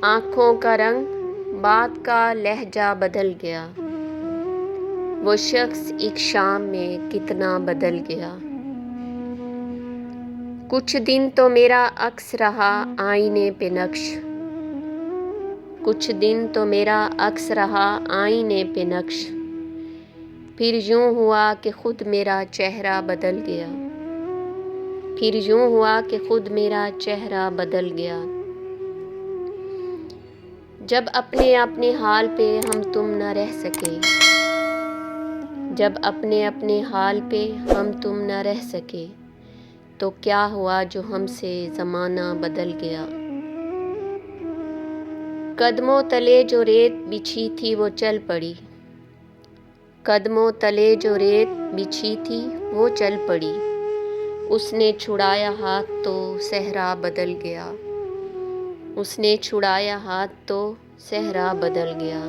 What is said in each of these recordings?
آنکھوں کا رنگ، بات کا لہجہ بدل گیا، وہ شخص ایک شام میں کتنا بدل گیا۔ کچھ دن تو میرا عکس رہا آئینے پہ نقش، کچھ دن تو میرا عکس رہا آئینے پہ نقش، پھر یوں ہوا کہ خود میرا چہرہ بدل گیا، پھر یوں ہوا کہ خود میرا چہرہ بدل گیا۔ جب اپنے اپنے حال پہ ہم تم نہ رہ سکے، جب اپنے اپنے حال پہ ہم تم نہ رہ سکے، تو کیا ہوا جو ہم سے زمانہ بدل گیا۔ قدموں تلے جو ریت بچھی تھی وہ چل پڑی، قدموں تلے جو ریت بچھی تھی وہ چل پڑی، اس نے چھڑایا ہاتھ تو صحرا بدل گیا، اس نے چھڑایا ہاتھ تو صحرا بدل گیا۔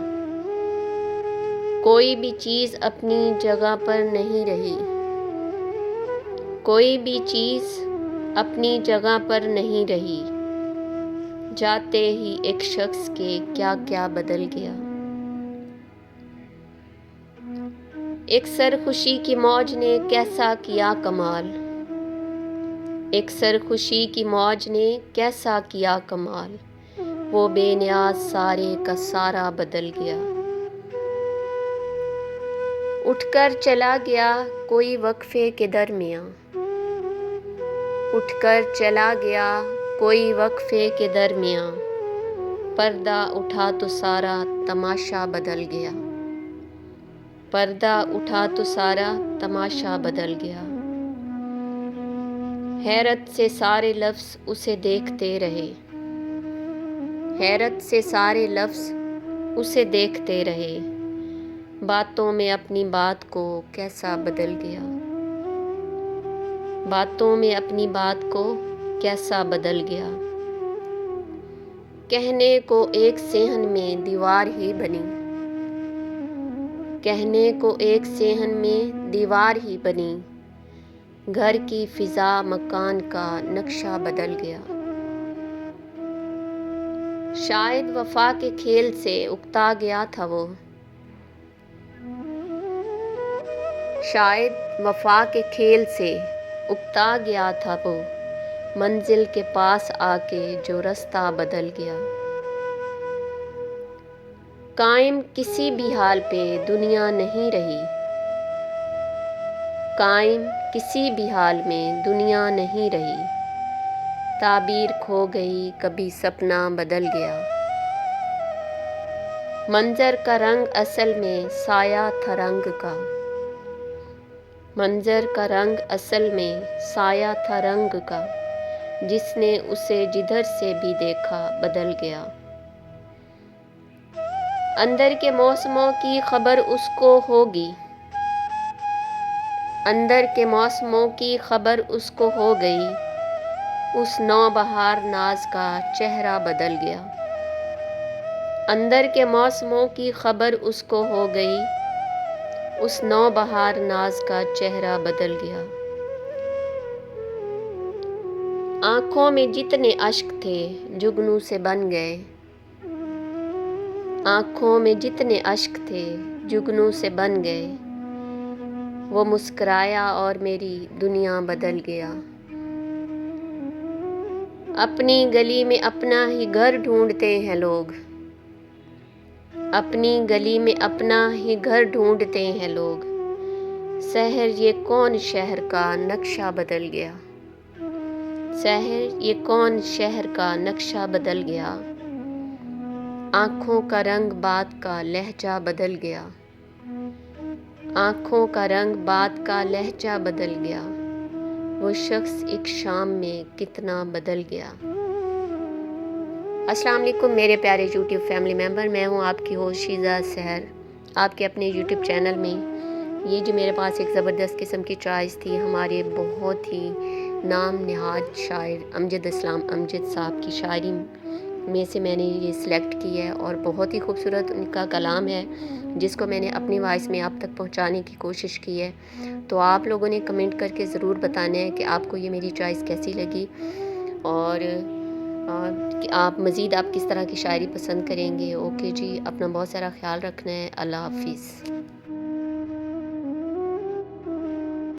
کوئی بھی چیز اپنی جگہ پر نہیں رہی، کوئی بھی چیز اپنی جگہ پر نہیں رہی، جاتے ہی ایک شخص کے کیا کیا بدل گیا۔ ایک سرخوشی کی موج نے کیسا کیا کمال، ایک سرخوشی کی موج نے کیسا کیا کمال، وہ بے نیاز سارے کا سارا بدل گیا۔ اٹھ کر چلا گیا کوئی وقفے کے درمیاں، اٹھ کر چلا گیا کوئی وقفے کے درمیاں، پردہ اٹھا تو سارا تماشا بدل گیا، پردہ اٹھا تو سارا تماشا بدل گیا۔ حیرت سے سارے لفظ اسے دیکھتے رہے، حیرت سے سارے لفظ اسے دیکھتے رہے، باتوں میں اپنی بات کو کیسا بدل گیا، باتوں میں اپنی بات کو کیسا بدل گیا۔ کہنے کو ایک صحن میں دیوار ہی بنی، کہنے کو ایک صحن میں دیوار ہی بنی، گھر کی فضا مکان کا نقشہ بدل گیا۔ شاید وفا کے کھیل سے اکتا گیا تھا وہ، شاید وفا کے کھیل سے اکتا گیا تھا وہ، منزل کے پاس آ کے جو رستہ بدل گیا۔ قائم کسی بھی حال پہ دنیا نہیں رہی، قائم کسی بھی حال میں دنیا نہیں رہی، تعبیر کھو گئی کبھی سپنا بدل گیا۔ منظر کا رنگ اصل میں سایہ تھا رنگ کا، منظر کا رنگ اصل میں سایہ تھا رنگ کا، جس نے اسے جدھر سے بھی دیکھا بدل گیا۔ اندر کے موسموں کی خبر اس کو ہوگی، اندر کے موسموں کی خبر اس کو ہو گئی، اس نوبہار ناز کا چہرہ بدل گیا۔ اندر کے موسموں کی خبر اس کو ہو گئی، اس نوبہار ناز کا چہرہ بدل گیا۔ آنکھوں میں جتنے اشک تھے جگنوں سے بن گئے، آنکھوں میں جتنے اشک تھے جگنوں سے بن گئے، وہ مسکرایا اور میری دنیا بدل گیا۔ اپنی گلی میں اپنا ہی گھر ڈھونڈتے ہیں لوگ، اپنی گلی میں اپنا ہی گھر ڈھونڈتے ہیں لوگ، سحر یہ کون شہر کا نقشہ بدل گیا، سحر یہ کون شہر کا نقشہ بدل گیا۔ آنکھوں کا رنگ بات کا لہجہ بدل گیا، آنکھوں کا رنگ بات کا لہجہ بدل گیا، وہ شخص ایک شام میں کتنا بدل گیا۔ السلام علیکم میرے پیارے یوٹیوب فیملی ممبر، میں ہوں آپ کی ہوسٹ شیزہ سحر، آپ کے اپنے یوٹیوب چینل میں۔ یہ جو میرے پاس ایک زبردست قسم کی چوائس تھی، ہمارے بہت ہی نام نہاد شاعر امجد اسلام امجد صاحب کی شاعری میں سے میں نے یہ سلیکٹ کی ہے، اور بہت ہی خوبصورت ان کا کلام ہے جس کو میں نے اپنی وائس میں آپ تک پہنچانے کی کوشش کی ہے۔ تو آپ لوگوں نے کمنٹ کر کے ضرور بتانا ہے کہ آپ کو یہ میری چوائس کیسی لگی، اور کہ آپ مزید آپ کس طرح کی شاعری پسند کریں گے۔ اوکے جی، اپنا بہت سارا خیال رکھنا ہے۔ اللہ حافظ۔